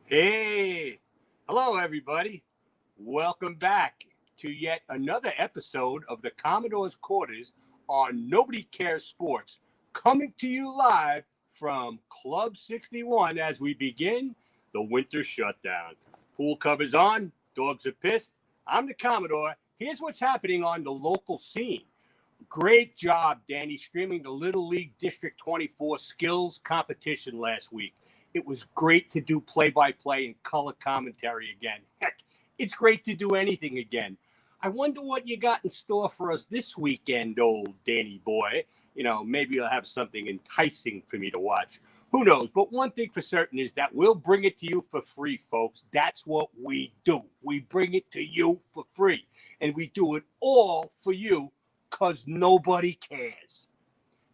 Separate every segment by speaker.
Speaker 1: Hey, hello everybody. Welcome back to yet another episode of the Commodore's Quarters on Nobody Cares Sports, coming to you live from Club 61 as we begin the winter shutdown. Pool covers on, dogs are pissed. I'm the Commodore. Here's what's happening on the local scene. Great job, Danny, streaming the Little League District 24 skills competition last week. It was great to do play by play and color commentary again. Heck, it's great to do anything again. I wonder what you got in store for us this weekend, old Danny boy. Maybe you'll have something enticing for me to watch. Who knows? But one thing for certain is that we'll bring it to you for free, folks. That's what we do. We bring it to you for free. And we do it all for you because nobody cares.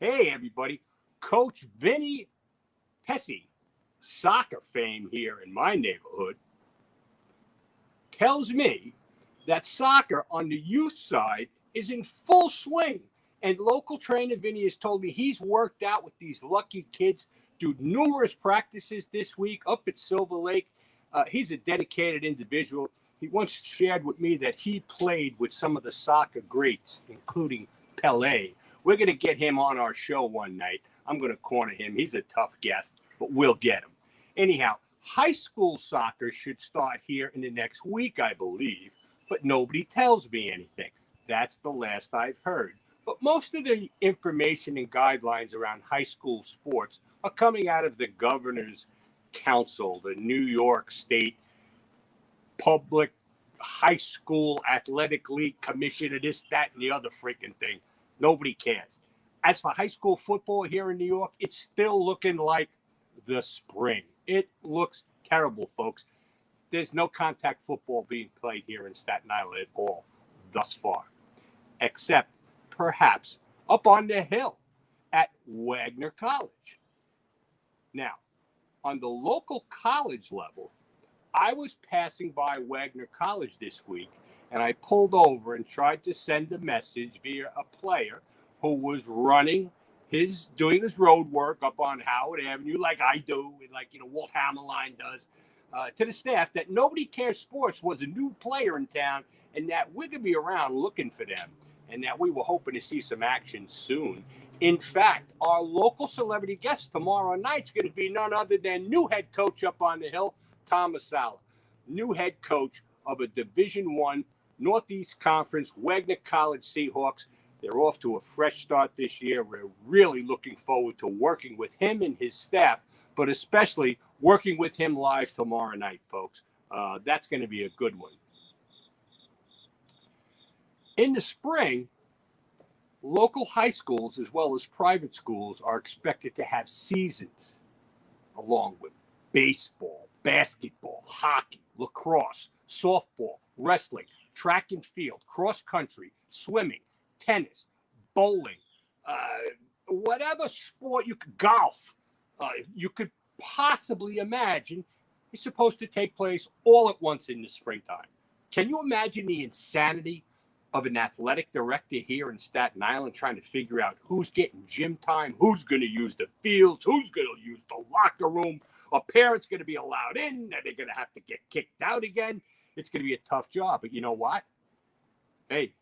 Speaker 1: Hey, everybody. Coach Vinny Pesci, soccer fame here in my neighborhood, tells me that soccer on the youth side is in full swing. And local trainer Vinny has told me he's worked out with these lucky kids, do numerous practices this week up at Silver Lake. He's a dedicated individual. He once shared with me that he played with some of the soccer greats, including Pelé. We're going to get him on our show one night. I'm going to corner him. He's a tough guest, but we'll get him. Anyhow, high school soccer should start here in the next week, I believe, but nobody tells me anything. That's the last I've heard. But most of the information and guidelines around high school sports are coming out of the Governor's Council, the New York State Public High School Athletic League Commission, or this, that, and the other freaking thing. Nobody cares. As for high school football here in New York, it's still looking like the spring. It looks terrible, folks. There's no contact football being played here in Staten Island at all thus far, except perhaps up on the hill at Wagner College. Now, on the local college level, I was passing by Wagner College this week, and I pulled over and tried to send a message via a player who was doing his road work up on Howard Avenue, like I do, and like Walt Hammerline does, to the staff that Nobody Cares Sports was a new player in town, and that we're gonna be around looking for them, and that we were hoping to see some action soon. In fact, our local celebrity guest tomorrow night's going to be none other than new head coach up on the hill, Tom Masala, new head coach of a Division I Northeast Conference Wagner College Seahawks. They're off to a fresh start this year. We're really looking forward to working with him and his staff, but especially working with him live tomorrow night, folks. That's going to be a good one. In the spring, local high schools as well as private schools are expected to have seasons, along with baseball, basketball, hockey, lacrosse, softball, wrestling, track and field, cross country, swimming, tennis, bowling, whatever sport golf, you could possibly imagine is supposed to take place all at once in the springtime. Can you imagine the insanity of an athletic director here in Staten Island trying to figure out who's getting gym time, who's going to use the fields, who's going to use the locker room, are parents going to be allowed in, are they going to have to get kicked out again? It's going to be a tough job, but you know what? Hey,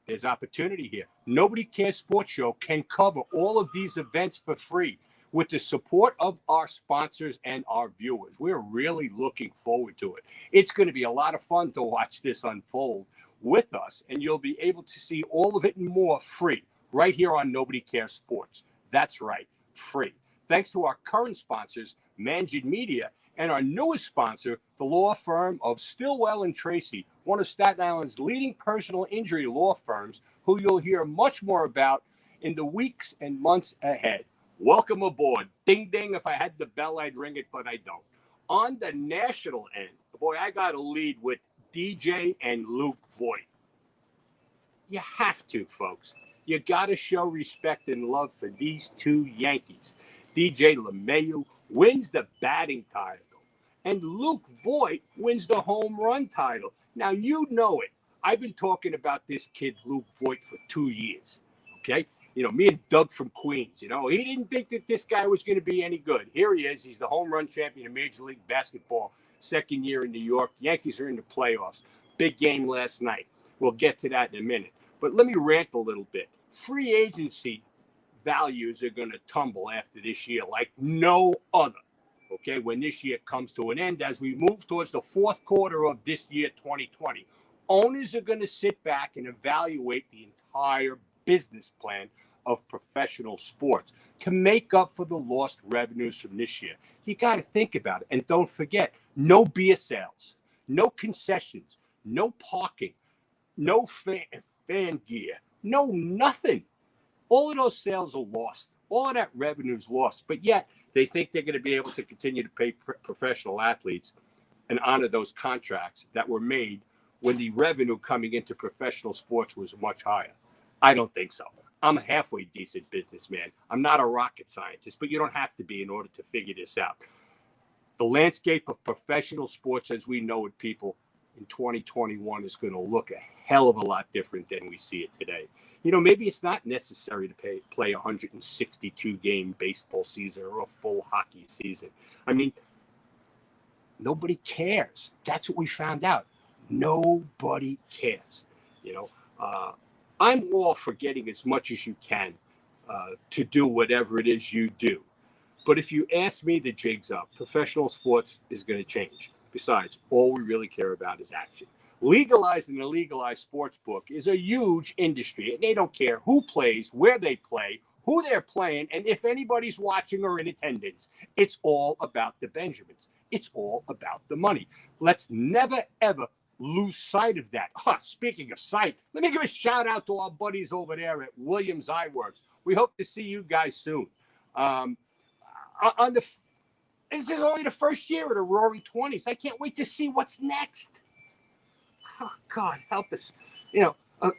Speaker 1: there's opportunity here. Nobody Cares Sports Show can cover all of these events for free with the support of our sponsors and our viewers. We're really looking forward to it. It's going to be a lot of fun to watch this unfold with us, and you'll be able to see all of it and more free right here on Nobody Cares Sports. That's right, free. Thanks to our current sponsors, Mangin Media, and our newest sponsor, the law firm of Stillwell and Tracy, one of Staten Island's leading personal injury law firms, who you'll hear much more about in the weeks and months ahead. Welcome aboard. Ding, ding. If I had the bell, I'd ring it, but I don't. On the national end, boy, I got to lead with DJ and Luke Voigt. You have to, folks. You got to show respect and love for these two Yankees. DJ LeMahieu wins the batting title, and Luke Voigt wins the home run title. Now, you know it. I've been talking about this kid, Luke Voigt, for 2 years, okay? Me and Doug from Queens, he didn't think that this guy was going to be any good. Here he is. He's the home run champion of Major League Basketball. second year in New York. Yankees are in the playoffs. Big game last night. We'll get to that in a minute. But let me rant a little bit. Free agency values are going to tumble after this year like no other. Okay, when this year comes to an end, as we move towards the fourth quarter of this year, 2020, owners are going to sit back and evaluate the entire business plan of professional sports to make up for the lost revenues from this year. You got to think about it. And don't forget, no beer sales, no concessions, no parking, no fan gear, no nothing. All of those sales are lost. All of that revenue is lost. But yet they think they're going to be able to continue to pay professional athletes and honor those contracts that were made when the revenue coming into professional sports was much higher. I don't think so. I'm a halfway decent businessman. I'm not a rocket scientist, but you don't have to be in order to figure this out. The landscape of professional sports as we know it, people, in 2021 is going to look a hell of a lot different than we see it today. You know, maybe it's not necessary to play a 162-game baseball season or a full hockey season. I mean, nobody cares. That's what we found out. Nobody cares. You know, I'm all for getting as much as you can to do whatever it is you do. But if you ask me, the jig's up. Professional sports is going to change. Besides, all we really care about is action. Legalized and illegalized sports book is a huge industry, and they don't care who plays, where they play, who they're playing, and if anybody's watching or in attendance. It's all about the Benjamins. It's all about the money. Let's never, ever lose sight of that. Speaking of sight, let me give a shout out to our buddies over there at Williams Eye Works. We hope to see you guys soon. This is only the first year of the Roaring 20s. I can't wait to see what's next. Oh, God, help us. You know,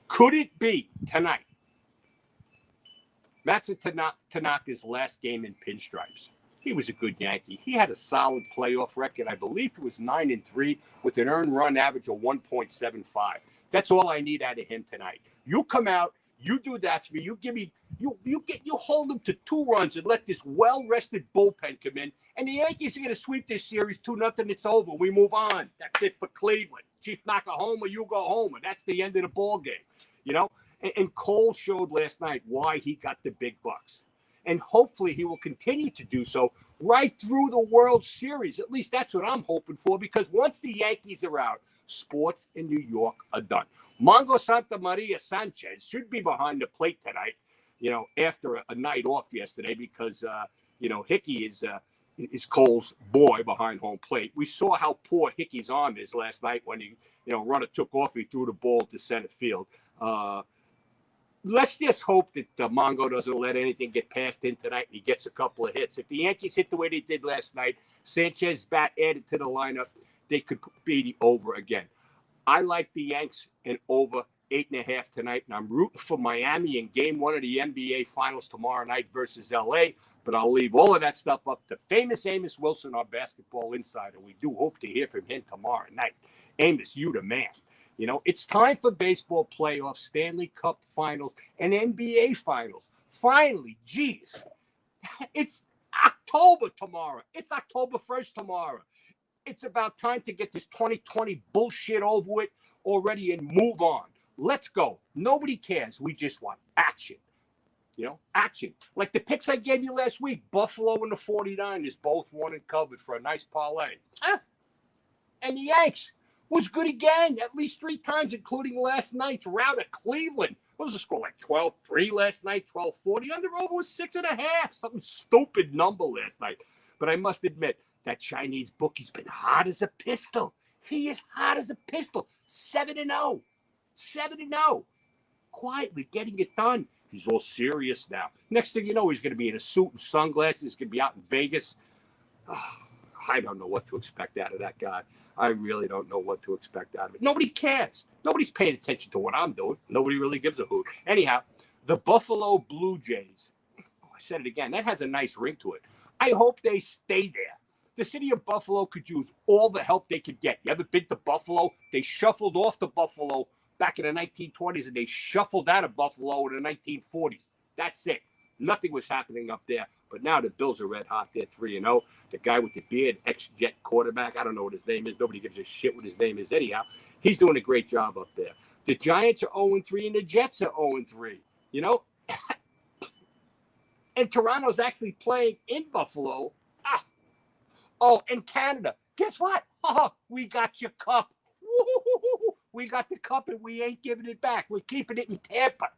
Speaker 1: could it be tonight Matsu Tanaka's last game in pinstripes? He was a good Yankee. He had a solid playoff record. I believe it was 9-3 with an earned run average of 1.75. That's all I need out of him tonight. You come out, you do that for me. You give me, you hold him to 2 runs and let this well-rested bullpen come in. And the Yankees are going to sweep this series 2-0. It's over. We move on. That's it for Cleveland. Chief knock a homer, you go home, and that's the end of the ball game. You know, and Cole showed last night why he got the big bucks. And hopefully he will continue to do so right through the World Series. At least that's what I'm hoping for, because once the Yankees are out, sports in New York are done. Mongo Santa Maria Sanchez should be behind the plate tonight, you know, after a night off yesterday, because, you know, Hickey is Cole's boy behind home plate. We saw how poor Hickey's arm is last night when he, you know, runner took off, he threw the ball to center field. Let's just hope that Mongo doesn't let anything get past him tonight and he gets a couple of hits. If the Yankees hit the way they did last night, Sanchez's bat added to the lineup, they could be the over again. I like the Yanks in over 8.5 tonight, and I'm rooting for Miami in Game 1 of the NBA Finals tomorrow night versus LA. But I'll leave all of that stuff up to famous Amos Wilson, our basketball insider. We do hope to hear from him tomorrow night. Amos, you the man. You know, it's time for baseball playoffs, Stanley Cup finals, and NBA finals. Finally, geez, it's October tomorrow. It's October 1st tomorrow. It's about time to get this 2020 bullshit over with already and move on. Let's go. Nobody cares. We just want action. You know, action. Like the picks I gave you last week, Buffalo and the 49ers both won and covered for a nice parlay. And the Yanks was good again, at least 3 times, including last night's rout at Cleveland. What was the score, like 12-3 last night, 12-40? Under over was 6.5. Some stupid number last night. But I must admit, that Chinese bookie's been hot as a pistol. He is hot as a pistol. 7-0. 7-0. Quietly getting it done. He's all serious now. Next thing you know, he's going to be in a suit and sunglasses. He's going to be out in Vegas. I don't know what to expect out of that guy. I really don't know what to expect out of it. Nobody cares. Nobody's paying attention to what I'm doing. Nobody really gives a hoot. Anyhow, the Buffalo Blue Jays. Oh, I said it again. That has a nice ring to it. I hope they stay there. The city of Buffalo could use all the help they could get. You ever been to Buffalo? They shuffled off to Buffalo back in the 1920s, and they shuffled out of Buffalo in the 1940s. That's it. Nothing was happening up there. But now the Bills are red hot. They're 3-0. The guy with the beard, ex-Jet quarterback, I don't know what his name is. Nobody gives a shit what his name is anyhow. He's doing a great job up there. The Giants are 0-3 and the Jets are 0-3. You know? And Toronto's actually playing in Buffalo. Ah. Oh, and Canada. Guess what? Oh, we got your cup. Woo-hoo-hoo-hoo. We got the cup and we ain't giving it back. We're keeping it in Tampa.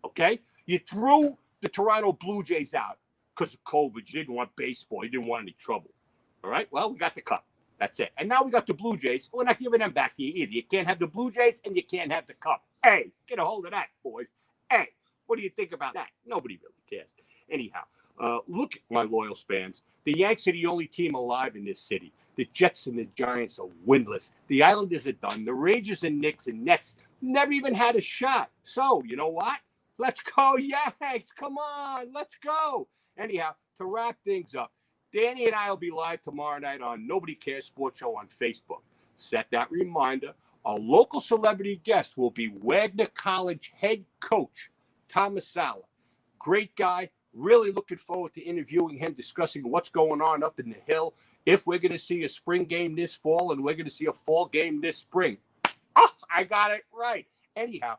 Speaker 1: Okay? You threw the Toronto Blue Jays out because of COVID. You didn't want baseball. You didn't want any trouble. All right? Well, we got the cup. That's it. And now we got the Blue Jays. We're not giving them back to you either. You can't have the Blue Jays and you can't have the cup. Hey, get a hold of that, boys. Hey, what do you think about that? Nobody really cares. Anyhow, look at my loyal fans. The Yanks are the only team alive in this city. The Jets and the Giants are winless. The Islanders are done. The Rangers and Knicks and Nets never even had a shot. So, you know what? Let's go, Yanks. Come on. Let's go. Anyhow, to wrap things up, Danny and I will be live tomorrow night on Nobody Cares Sports Show on Facebook. Set that reminder. Our local celebrity guest will be Wagner College head coach Thomas Sala. Great guy. Really looking forward to interviewing him, discussing what's going on up in the Hill, if we're going to see a spring game this fall and we're going to see a fall game this spring. Oh, I got it right. Anyhow,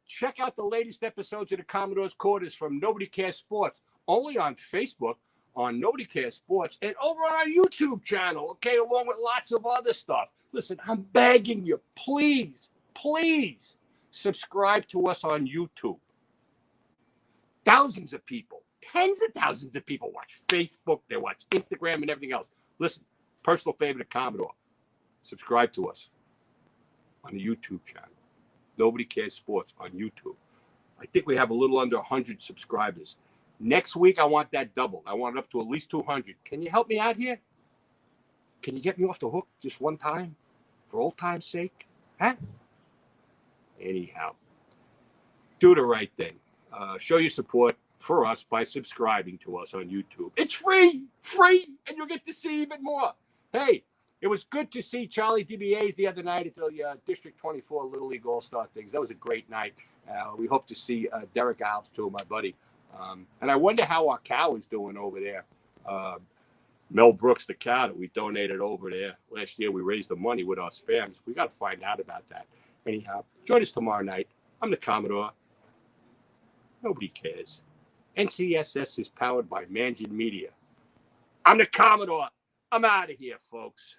Speaker 1: check out the latest episodes of the Commodore's Quarters from Nobody Cares Sports, only on Facebook, on Nobody Cares Sports, and over on our YouTube channel, okay, along with lots of other stuff. Listen, I'm begging you, please, please subscribe to us on YouTube. Thousands of people, tens of thousands of people watch Facebook, they watch Instagram and everything else. Listen, personal favor to Commodore, subscribe to us on the YouTube channel. Nobody Cares Sports on YouTube. I think we have a little under 100 subscribers. Next week, I want that doubled. I want it up to at least 200. Can you help me out here? Can you get me off the hook just one time? For old time's sake? Huh? Anyhow, do the right thing. Show your support for us by subscribing to us on YouTube. It's free, and you'll get to see even more. Hey, it was good to see Charlie DBA's the other night at the District 24 Little League All-Star things. That was a great night. We hope to see Derek Alves, too, my buddy. And I wonder how our cow is doing over there. Mel Brooks, the cow that we donated over there. Last year, we raised the money with our spams. We got to find out about that. Anyhow, join us tomorrow night. I'm the Commodore. Nobody cares. NCSS is powered by Mangin Media. I'm the Commodore. I'm out of here, folks.